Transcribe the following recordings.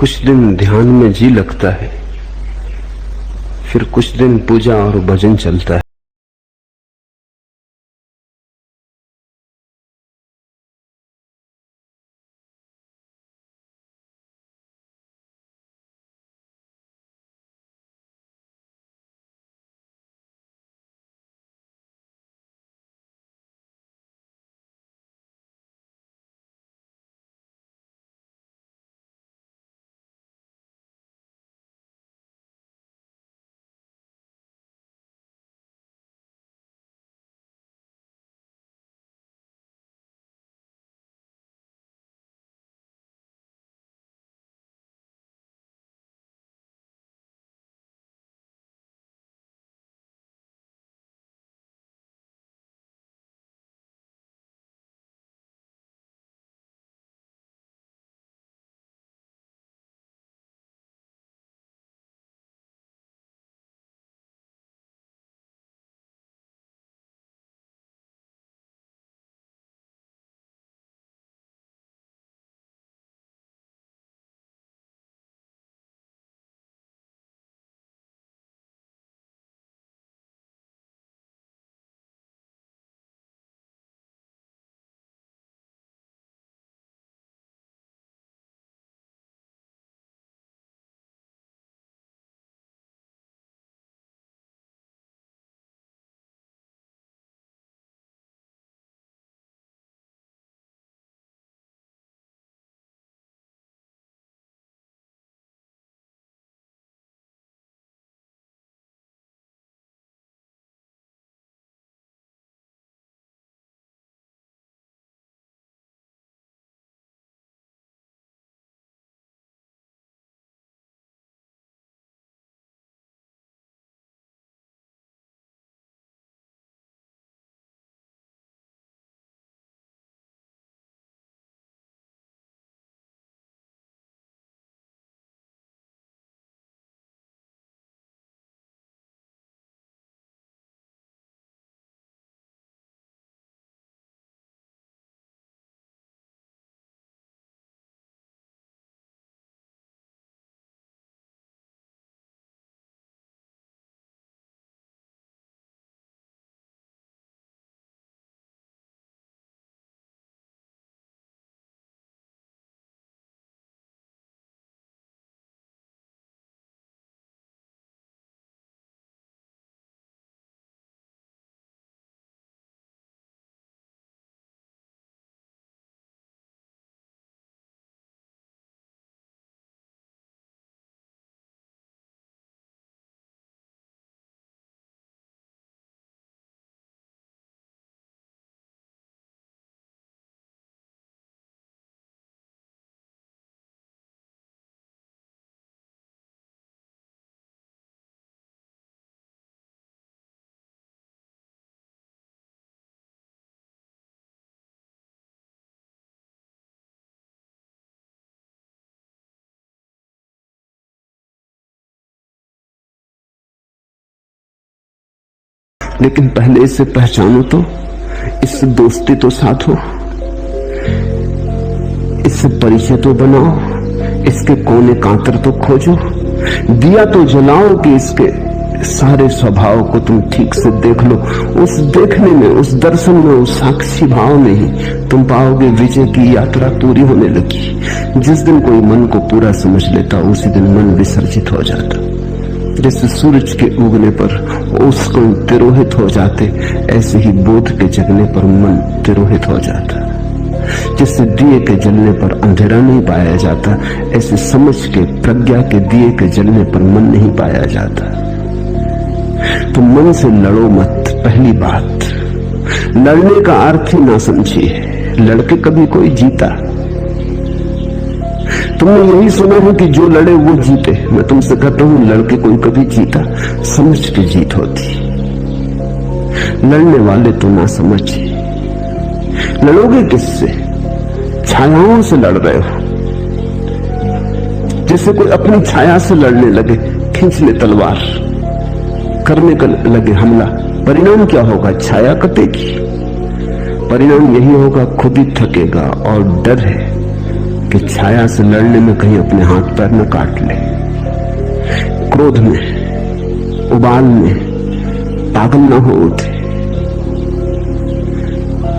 कुछ दिन ध्यान में जी लगता है, फिर कुछ दिन पूजा और भजन चलता है। लेकिन पहले इसे पहचानो तो, इससे दोस्ती तो साथ हो, इससे परिचय तो बनाओ, इसके कोने कांतर तो खोजो, दिया तो जलाओ कि इसके सारे स्वभाव को तुम ठीक से देख लो। उस देखने में, उस दर्शन में, उस साक्षी भाव में ही तुम पाओगे विजय की यात्रा पूरी होने लगी। जिस दिन कोई मन को पूरा समझ लेता, उसी दिन मन विसर्जित हो जाता। जैसे सूरज के उगने पर उसको तिरोहित हो जाते, ऐसे ही बोध के जगने पर मन तिरोहित हो जाता। जैसे दिए के जलने पर अंधेरा नहीं पाया जाता, ऐसे समझ के, प्रज्ञा के दिए के जलने पर मन नहीं पाया जाता। तो मन से लड़ो मत। पहली बात, लड़ने का अर्थ ही ना समझिए। लड़के कभी कोई जीता? तुमने यही सुना है कि जो लड़े वो जीते। मैं तुमसे कहता हूं, लड़के कोई कभी जीता? समझ के जीत होती। लड़ने वाले तो ना समझे। लड़ोगे किससे? छायाओं से लड़ रहे हो। जैसे कोई अपनी छाया से लड़ने लगे, खींच ले तलवार, करने का लगे हमला। परिणाम क्या होगा? छाया कटेगी। परिणाम यही होगा, खुद ही थकेगा। और डर है कि छाया से लड़ने में कहीं अपने हाथ पैर न काट ले, क्रोध में, उबाल में पागल ना हो उठे,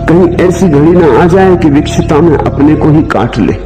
कहीं ऐसी घड़ी ना आ जाए कि विक्षिता में अपने को ही काट ले।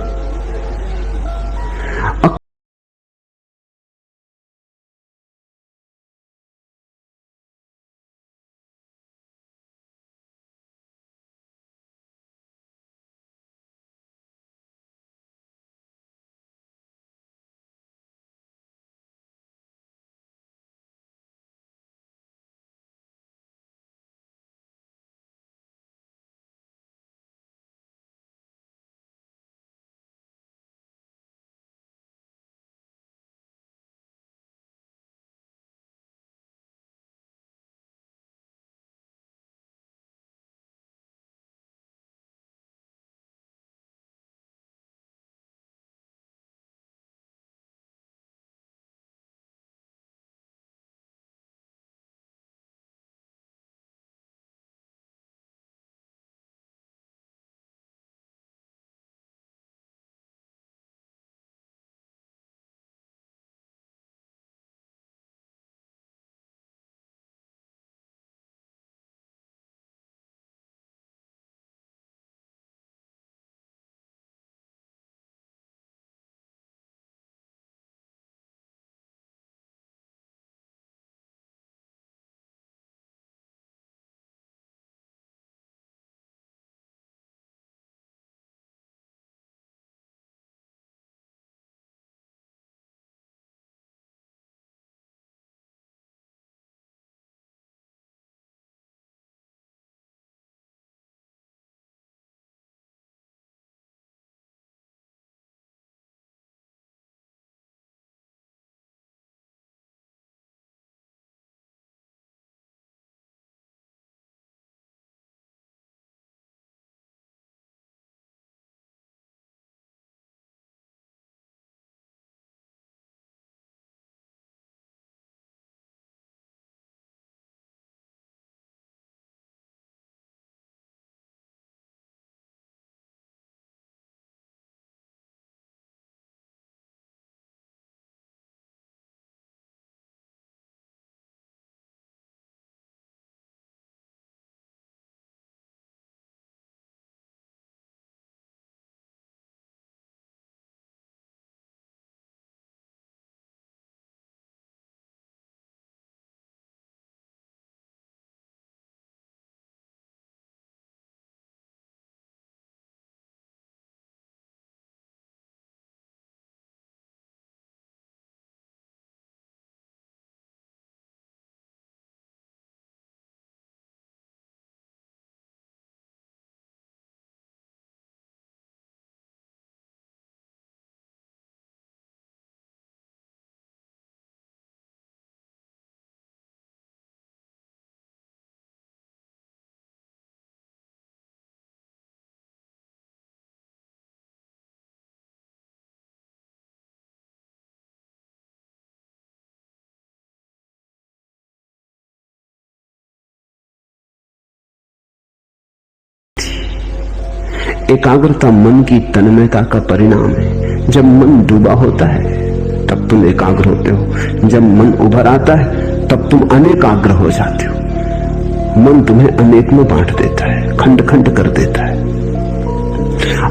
एकाग्रता मन की तन्मयता का परिणाम है। जब मन डूबा होता है तब तुम एकाग्र होते हो, जब मन उभर आता है तब तुम अनेकाग्र हो जाते हो। मन तुम्हें अनेक में बांट देता है, खंड खंड कर देता है।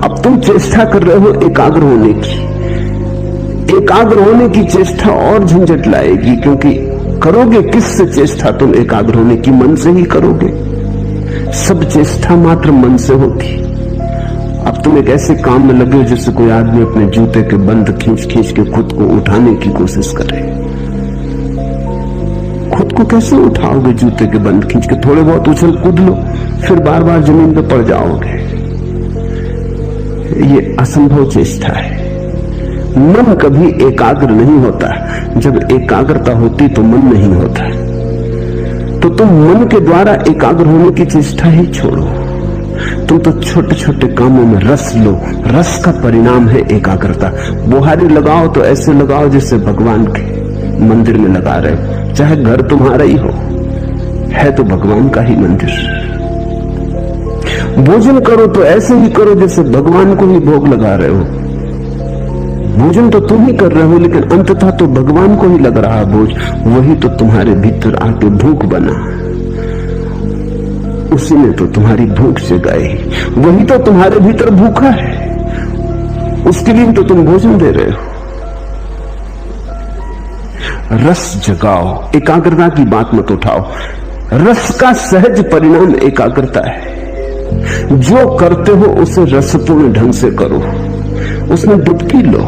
अब तुम चेष्टा कर रहे हो एकाग्र होने की। एकाग्र होने की चेष्टा और झंझट लाएगी, क्योंकि करोगे किससे चेष्टा? तुम एकाग्र होने की मन से ही करोगे। सब चेष्टा मात्र मन से होती। अब तुम एक ऐसे काम में लगे हो जैसे कोई आदमी अपने जूते के बंद खींच खींच के खुद को उठाने की कोशिश करे। खुद को कैसे उठाओगे? जूते के बंद खींच के थोड़े बहुत उछल कूद लो, फिर बार बार जमीन पर पड़ जाओगे। ये असंभव चेष्टा है। मन कभी एकाग्र नहीं होता। जब एकाग्रता होती तो मन नहीं होता। तो तुम मन के द्वारा एकाग्र होने की चेष्टा ही छोड़ो। तुम तो छोटे छोटे कामों में रस लो। रस का परिणाम है एकाग्रता। बुहारी लगाओ तो ऐसे लगाओ जैसे भगवान के मंदिर में लगा रहे हो, चाहे घर तुम्हारा ही हो, है तो भगवान का ही मंदिर। भोजन करो तो ऐसे ही करो जैसे भगवान को ही भोग लगा रहे हो। भोजन तो तुम ही कर रहे हो, लेकिन अंततः तो भगवान को ही लग रहा बोझ। वही तो तुम्हारे भीतर आके भूख बना, उसी ने तो तुम्हारी भूख जगाई। वही तो तुम्हारे भीतर भूखा है, उसके लिए तो तुम भोजन दे रहे हो। रस जगाओ, एकाग्रता की बात मत उठाओ। रस का सहज परिणाम एकाग्रता है। जो करते हो उसे रसपूर्ण ढंग से करो, उसमें डुबकी लो।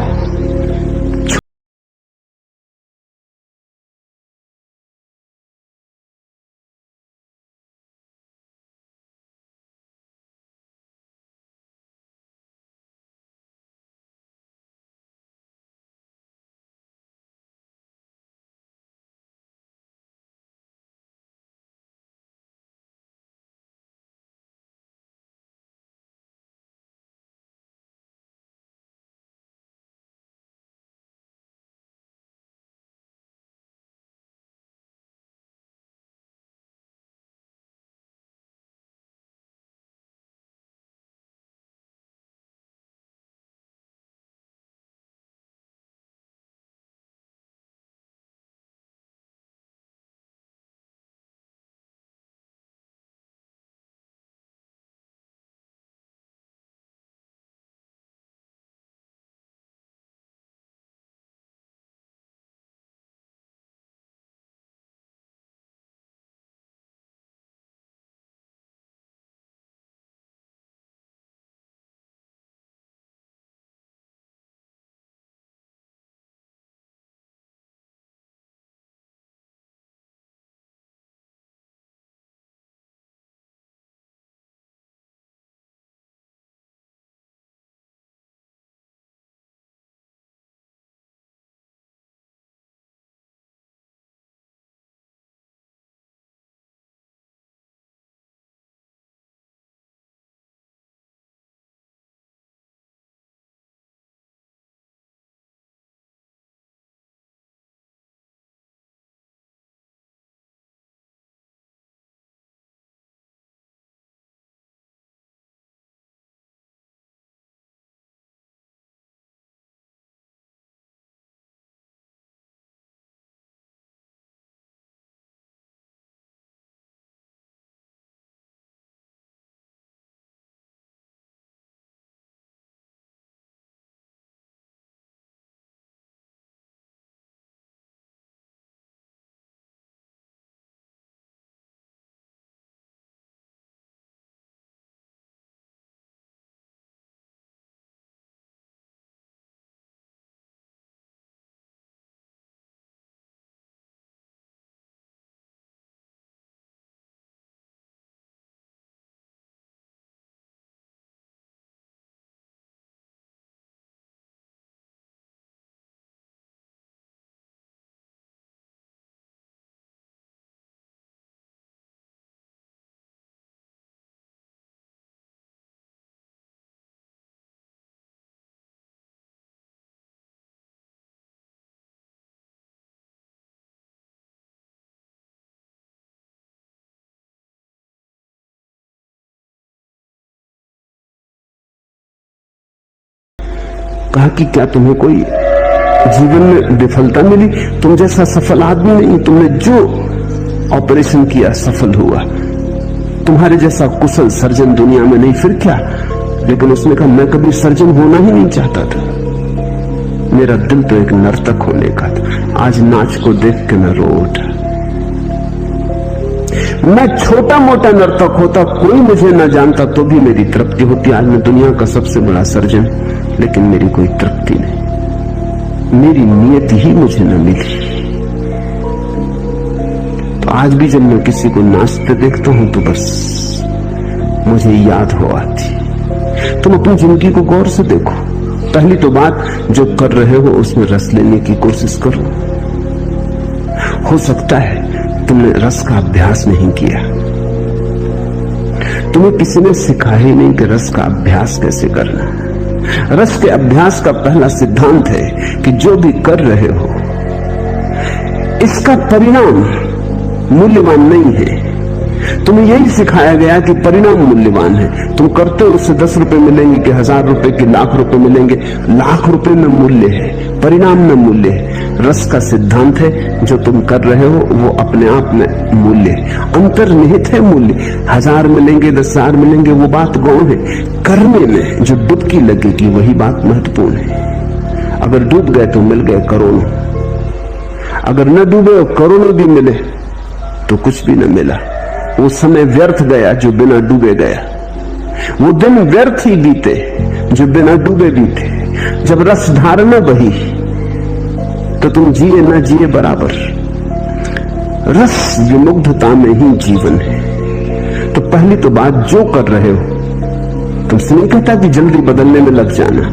कहा कि क्या तुम्हें कोई जीवन में विफलता मिली? तुम जैसा सफल आदमी नहीं, तुमने जो ऑपरेशन किया सफल हुआ। तुम्हारे जैसा कुशल सर्जन दुनिया में नहीं, फिर क्या? लेकिन उसने कहा मैं कभी सर्जन होना ही नहीं चाहता था, मेरा दिल तो एक नर्तक होने का था। आज नाच को देख के मैं रो उठा। मैं छोटा मोटा नर्तक होता, कोई मुझे न जानता तो भी मेरी तृप्ति होती। आज मैं दुनिया का सबसे बड़ा सर्जन, लेकिन मेरी कोई तृप्ति नहीं, मेरी नियति ही मुझे न मिली। तो आज भी जब मैं किसी को नाचते देखता हूं तो बस मुझे याद हो आती। तुम अपनी जिंदगी को गौर से देखो। पहली तो बात, जो कर रहे हो उसमें रस लेने की कोशिश करो। हो सकता है तुमने रस का अभ्यास नहीं किया, तुम्हें किसी ने सिखाया ही नहीं कि रस का अभ्यास कैसे करना। रस के अभ्यास का पहला सिद्धांत है कि जो भी कर रहे हो इसका परिणाम मूल्यवान नहीं है, तुम्हें यही सिखाया गया कि परिणाम मूल्यवान है। तुम करते हो उससे 10 रुपए मिलेंगे कि 1000 रुपए कि लाख रुपए मिलेंगे। लाख रुपए में मूल्य है, परिणाम में मूल्य है। रस का सिद्धांत है जो तुम कर रहे हो वो अपने आप में मूल्य है, अंतर्निहित है मूल्य। 1000 मिलेंगे 10,000 मिलेंगे वो बात गौण है, करने में जो डुबकी लगेगी वही बात महत्वपूर्ण है। अगर डूब गए तो मिल गए करोड़ों, अगर न डूबे और करोड़ों भी मिले तो कुछ भी न मिला। वो समय व्यर्थ गया जो बिना डूबे गया, वो दिन व्यर्थ ही बीते जो बिना डूबे बीते। जब रस धारणा बही तो तुम जिए ना जिए बराबर। रस विमुग्धता में ही जीवन है। तो पहली तो बात जो कर रहे हो, तुमसे नहीं कहता कि जल्दी बदलने में लग जाना,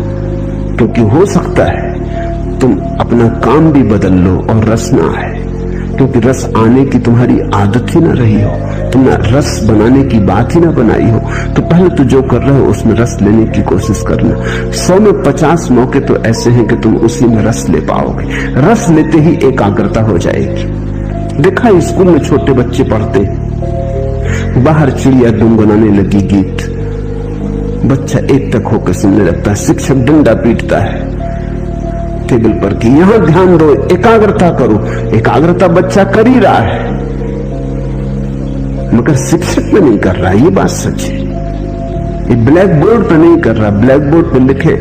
क्योंकि हो सकता है तुम अपना काम भी बदल लो और रस ना आए, क्योंकि रस आने की तुम्हारी आदत ही ना रही हो, तुमने रस बनाने की बात ही ना बनाई हो। तो पहले तो जो कर रहे हो उसमें रस लेने की कोशिश करना। 100 में 50 मौके तो ऐसे हैं कि तुम उसी में रस ले पाओगे। रस लेते ही एकाग्रता हो जाएगी। देखा स्कूल में छोटे बच्चे पढ़ते, बाहर चिड़िया गुनगुनाने लगी गीत, बच्चा एक तक होकर सुनने लगता है। शिक्षक डंडा पीटता है टेबल पर कि यहां ध्यान दो, एकाग्रता करो। एकाग्रता बच्चा कर ही रहा है मगर शिक्षक में नहीं कर रहा, ये बात सच है। ये ब्लैक बोर्ड पे नहीं कर रहा, ब्लैक बोर्ड पे लिखे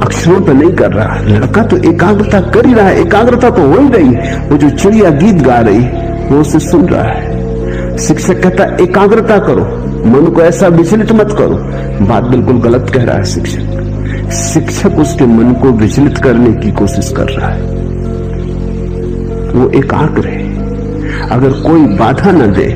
अक्षरों पे नहीं कर रहा। लड़का तो एकाग्रता कर ही रहा है, एकाग्रता तो हो ही रही है। वो जो चिड़िया गीत गा रही वो उसे सुन रहा है। शिक्षक कहता है एकाग्रता करो, मन को ऐसा विचलित मत करो। बात बिल्कुल गलत कह रहा है शिक्षक। शिक्षक उसके मन को विचलित करने की कोशिश कर रहा है। वो एकाग्र है। अगर कोई बाधा न दे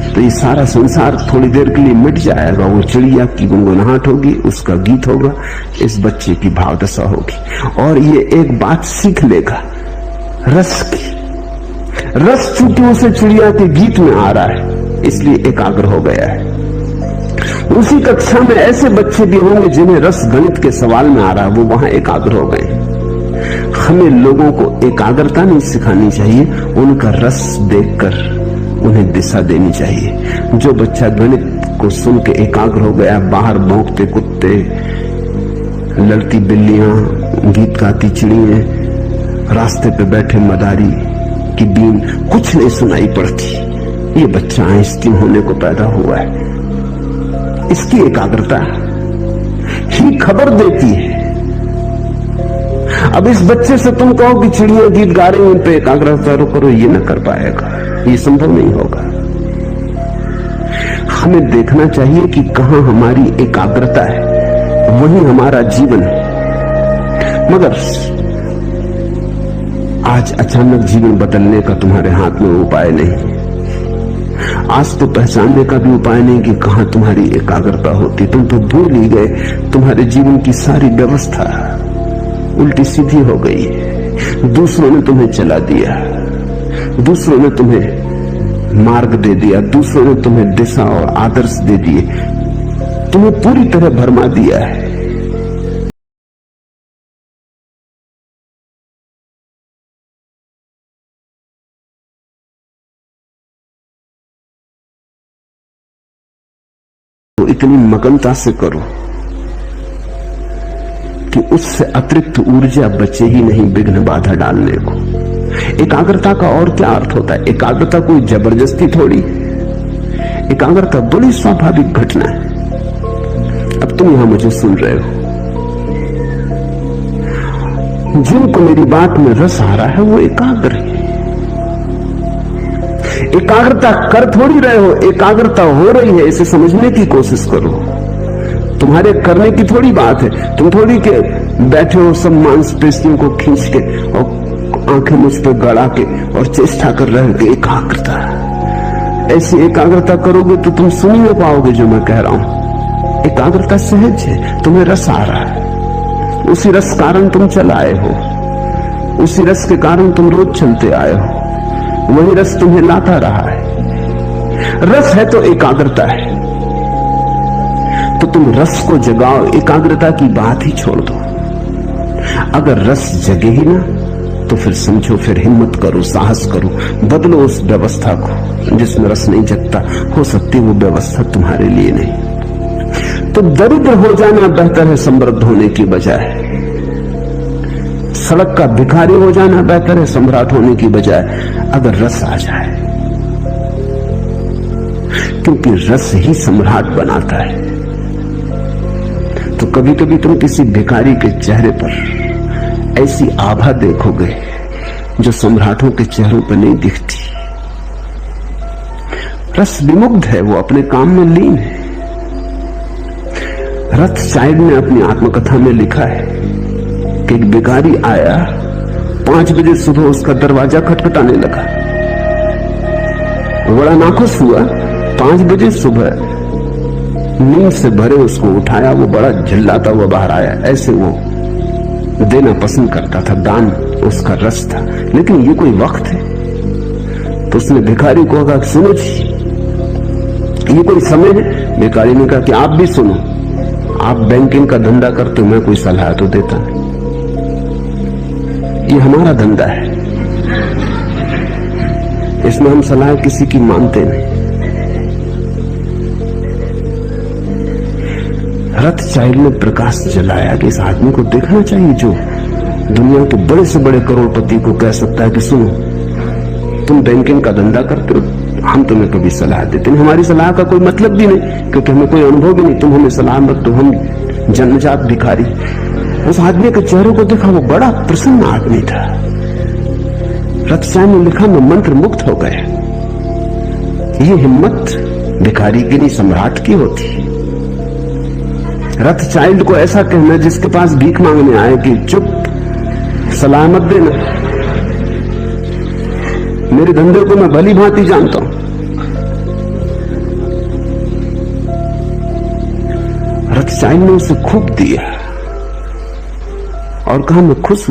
तो ये सारा संसार थोड़ी देर के लिए मिट जाएगा। वो चिड़िया की गुनगुनाहट होगी, उसका गीत होगा, इस बच्चे की भावदशा होगी और ये एक बात सीख लेगा रस की। रस चूंकि उसे चिड़िया के गीत में आ रहा है इसलिए एकाग्र हो गया है। उसी कक्षा में ऐसे बच्चे भी होंगे जिन्हें रस गणित के सवाल में आ रहा है, वो वहां एकाग्र हो गए। हमें लोगों को एकाग्रता नहीं सिखानी चाहिए, उनका रस देखकर उन्हें दिशा देनी चाहिए। जो बच्चा गणित को सुन के एकाग्र हो गया, बाहर भौंकते कुत्ते, लड़ती बिल्लियां, गीत गाती चिड़ियां, रास्ते पे बैठे मदारी की बीन कुछ नहीं सुनाई पड़ती, ये बच्चा आइंस्टीन होने को पैदा हुआ है। इसकी एकाग्रता ही खबर देती है। अब इस बच्चे से तुम कहो कि चिड़िया गीत गा रही उन पे एकाग्रता करो, ये ना कर पाएगा, ये संभव नहीं होगा। हमें देखना चाहिए कि कहां हमारी एकाग्रता है, वही हमारा जीवन है। मगर आज अचानक जीवन बदलने का तुम्हारे हाथ में उपाय नहीं। आज तो पहचानने का भी उपाय नहीं कि कहां तुम्हारी एकाग्रता होती। तुम तो भूल ही गए, तुम्हारे जीवन की सारी व्यवस्था उल्टी सीधी हो गई। दूसरों ने तुम्हें चला दिया, दूसरों ने तुम्हें मार्ग दे दिया, दूसरों ने तुम्हें दिशा और आदर्श दे दिए, तुम्हें पूरी तरह भरमा दिया है। तो इतनी मगनता से करो कि उससे अतिरिक्त ऊर्जा बचे ही नहीं विघ्न बाधा डालने को। एकाग्रता का और क्या अर्थ होता है? एकाग्रता कोई जबरदस्ती थोड़ी, एकाग्रता बड़ी स्वाभाविक घटना है। अब तुम यहां मुझे सुन रहे हो, जिनको मेरी बात में रस आ रहा है वो एकाग्र है। एकाग्रता कर थोड़ी रहे हो, एकाग्रता हो रही है, इसे समझने की कोशिश करो। तुम्हारे करने की थोड़ी बात है, तुम थोड़ी के बैठे हो सब मांसपेशियों को खींच के और आंखें मुझ पर गड़ा के और चेष्टा कर रहे हो। एकाग्रता, ऐसी एकाग्रता करोगे तो तुम सुन ही नहीं पाओगे जो मैं कह रहा हूं। एकाग्रता सहज है, तुम्हें रस आ रहा है, उसी रस कारण तुम चल आए हो, उसी रस के कारण तुम रोज चलते आए हो, वही रस तुम्हें लाता रहा है। रस है तो एकाग्रता है, तो तुम रस को जगाओ, एकाग्रता की बात ही छोड़ दो। अगर रस जगे ही ना तो फिर समझो, फिर हिम्मत करो, साहस करो, बदलो उस व्यवस्था को जिसमें रस नहीं जगता। हो सकती वो व्यवस्था तुम्हारे लिए नहीं। तो दरिद्र हो जाना बेहतर है समृद्ध होने की बजाय। सड़क का भिखारी हो जाना बेहतर है सम्राट होने की बजाय, अगर रस आ जाए, क्योंकि रस ही सम्राट बनाता है। तो कभी कभी तुम किसी भिखारी के चेहरे पर ऐसी आभा देखोगे जो सम्राटों के चेहरों पर नहीं दिखती। रस विमुग्ध है, वो अपने काम में लीन है। रथचाइल्ड ने अपनी आत्मकथा में लिखा है कि एक भिखारी आया, 5 बजे सुबह उसका दरवाजा खटखटाने लगा। वो बड़ा नाखुश हुआ। 5 बजे सुबह नींद से भरे उसको उठाया, वो बड़ा झिल्लाता हुआ बाहर आया। ऐसे वो देना पसंद करता था, दान उसका रस था। लेकिन ये कोई वक्त है? तो उसने भिखारी को कहा, सुनो जी, ये कोई समय है? भिखारी ने कहा कि आप भी सुनो, आप बैंकिंग का धंधा करते हो, मैं कोई सलाह तो देता नहीं, ये हमारा धंधा है, इसमें हम सलाह किसी की मानते नहीं। रथचाइल्ड ने प्रकाश जलाया कि इस आदमी को देखना चाहिए जो दुनिया के बड़े से बड़े करोड़पति को कह सकता है कि सुनो, तुम बैंकिंग का धंधा करते हो, हम तुम्हें कभी सलाह देते नहीं, हमारी सलाह का कोई मतलब भी नहीं, क्योंकि हमें कोई अनुभव भी नहीं, तुम हमें सलाह मत दो, हम जन्मजात भिखारी। उस आदमी के चेहरे को देखा, वो बड़ा प्रसन्न आदमी था। रथचाइल्ड ने लिखा, मैं मंत्र मुक्त हो गया। ये हिम्मत भिखारी की नहीं, सम्राट की होती। रथचाइल्ड को ऐसा कहना जिसके पास भीख मांगने आए कि चुप, सलाह मत देना, मेरे धंधे को मैं भली भांति जानता हूं। रथचाइल्ड ने उसे खूब दिया और कहा, मैं खुश हूं।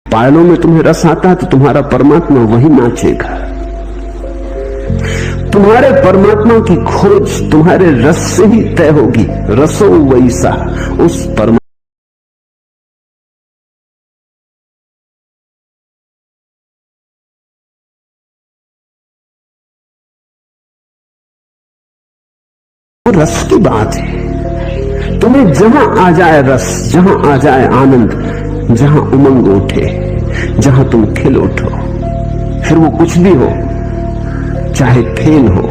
पायलों में तुम्हें रस आता है तो तुम्हारा परमात्मा वही नाचेगा। तुम्हारे परमात्मा की खोज तुम्हारे रस से ही तय होगी। रसो वैसा, उस परमात्मा रस की बात है। तुम्हें जहां आ जाए रस, जहां आ जाए आनंद, जहां उमंग उठे, जहां तुम खिल उठो, फिर वो कुछ भी हो, चाहे फेल हो,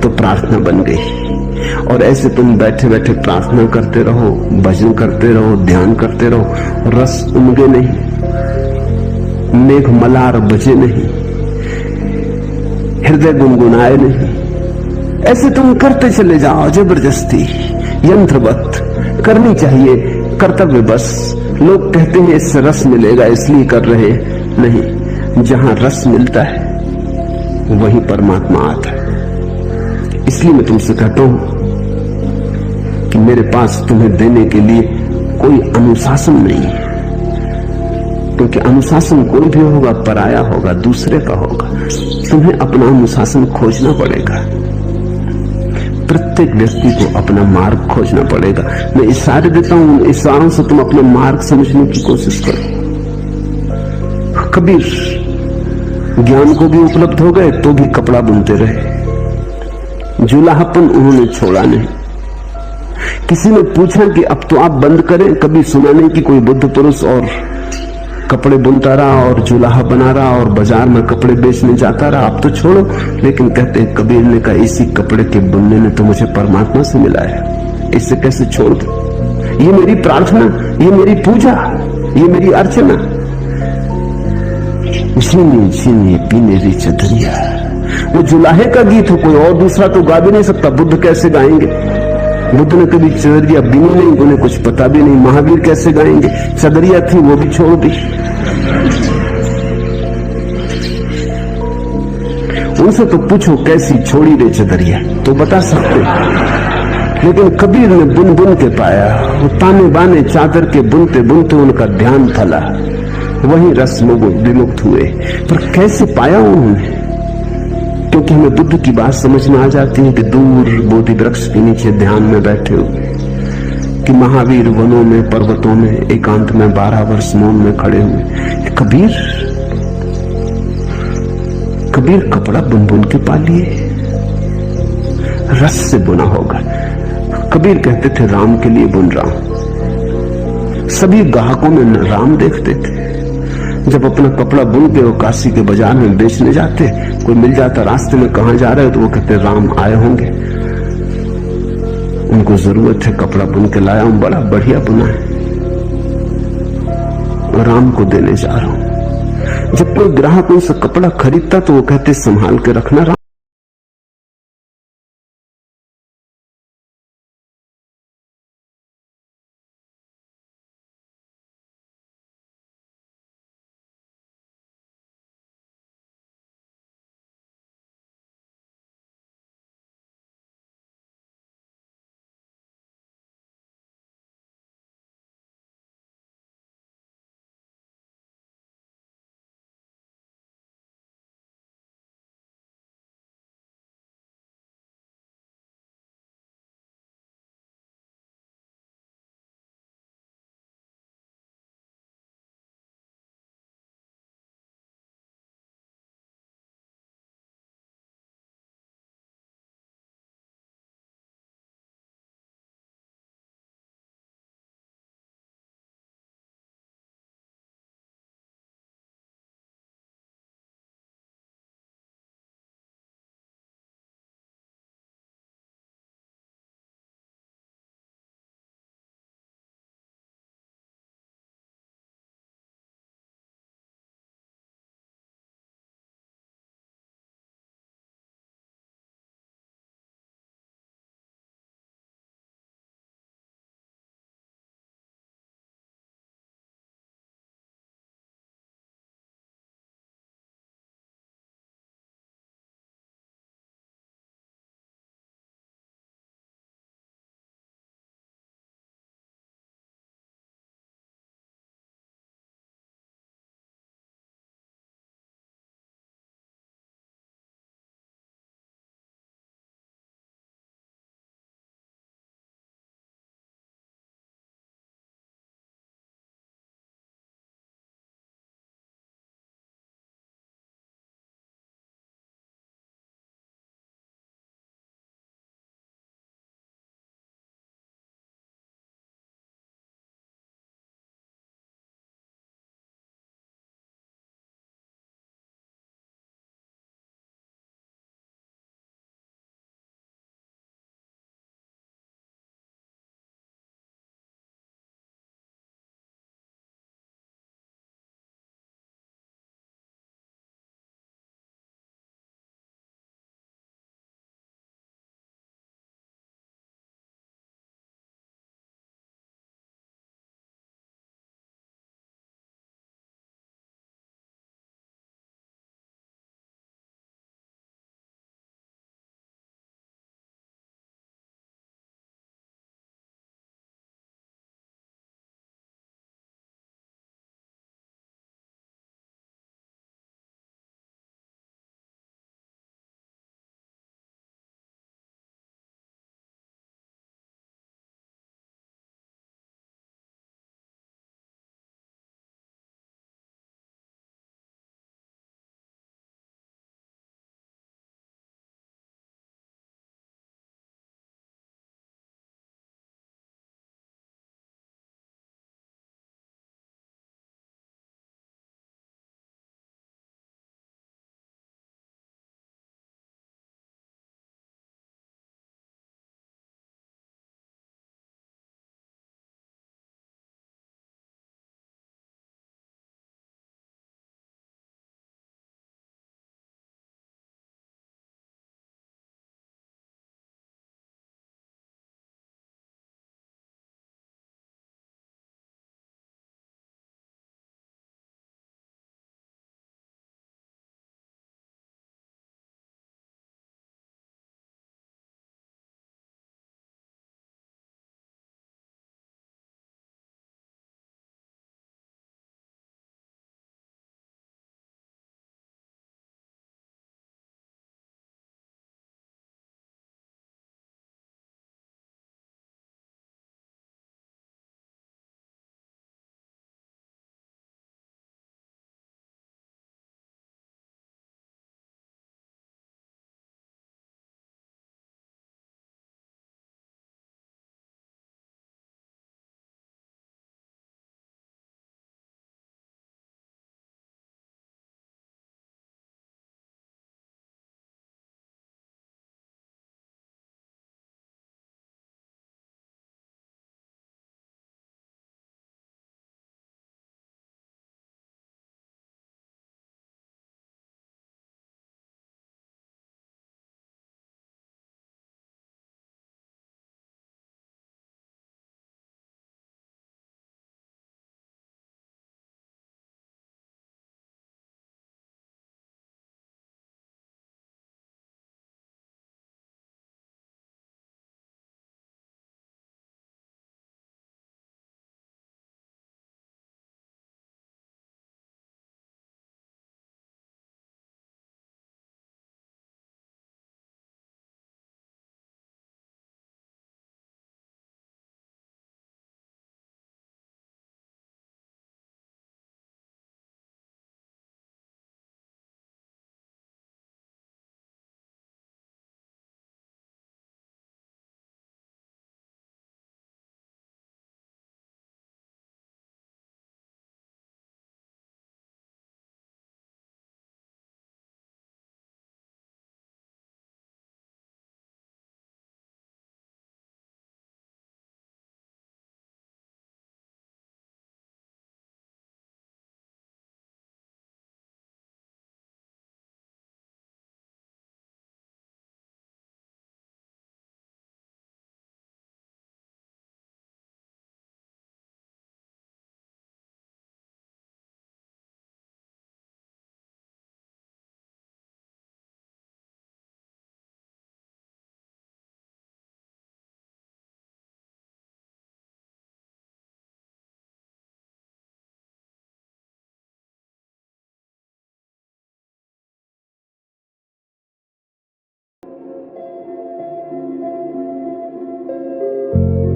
तो प्रार्थना बन गई। और ऐसे तुम बैठे बैठे प्रार्थना करते रहो, भजन करते रहो, ध्यान करते रहो, रस उमगे नहीं, मेघ मलार बजे नहीं, हृदय गुनगुनाए नहीं। ऐसे तुम करते चले जाओ जबरदस्ती, यंत्रवत। करनी चाहिए कर्तव्य बस। लोग कहते हैं इससे रस मिलेगा इसलिए कर रहे, नहीं। जहां रस मिलता है वही परमात्मा आता है। इसलिए मैं तुमसे कहता हूं कि मेरे पास तुम्हें देने के लिए कोई अनुशासन नहीं है, क्योंकि अनुशासन कोई भी होगा पराया होगा, दूसरे का होगा। तुम्हें अपना अनुशासन खोजना पड़ेगा। प्रत्येक व्यक्ति को अपना मार्ग खोजना पड़ेगा। मैं इशारे देता हूं, इशारों से तुम अपना मार्ग समझने की कोशिश करो। कबीर ज्ञान को भी उपलब्ध हो गए तो भी कपड़ा बुनते रहे। जुलाहपन उन्होंने छोड़ा नहीं। किसी ने पूछा कि अब तो आप बंद करें, कभी सुना नहीं कि कोई बुद्ध पुरुष और कपड़े बुनता रहा और जुलाहा बना रहा और बाजार में कपड़े बेचने जाता रहा, अब तो छोड़ो। लेकिन कहते हैं कबीर ने कहा, इसी कपड़े के बुनने ने तो मुझे परमात्मा से मिला है, इससे कैसे छोड़ दो। ये मेरी प्रार्थना, ये मेरी पूजा, ये मेरी अर्चना। झीनी झीनी पीने री चदरिया, वो जुलाहे का गीत हो, कोई और दूसरा तो गा भी नहीं सकता। बुद्ध कैसे गाएंगे? बुद्ध ने कभी चदरिया बीनी नहीं, उन्हें कुछ पता भी नहीं। महावीर कैसे गाएंगे? चदरिया थी वो भी छोड़ दी। उनसे तो पूछो कैसी छोड़ी रे चदरिया, तो बता सकते। लेकिन कबीर ने बुन बुन के पाया। वो ताने बाने चादर के बुनते बुनते उनका ध्यान फला, वही रस विमुक्त हुए। पर कैसे पाया उन्होंने? क्योंकि हमें बुद्ध की बात समझ में आ जाती है कि दूर बोधि वृक्ष के नीचे ध्यान में बैठे हुए, कि महावीर वनों में पर्वतों में एकांत में 12 वर्ष मौन में खड़े हुए। कबीर कपड़ा बुन बुन के पा लिए, रस से बुना होगा। कबीर कहते थे राम के लिए बुन रहा हूं। सभी ग्राहकों में राम देखते थे। जब अपना कपड़ा बुन के वो काशी के बाजार में बेचने जाते, कोई मिल जाता रास्ते में, कहां जा रहे हो, तो वो कहते राम आए होंगे, उनको जरूरत है, कपड़ा बुन के लाया हूं, बड़ा बढ़िया बुना है, राम को देने जा रहा हूं। जब कोई ग्राहक उनसे कपड़ा खरीदता तो वो कहते संभाल के रखना,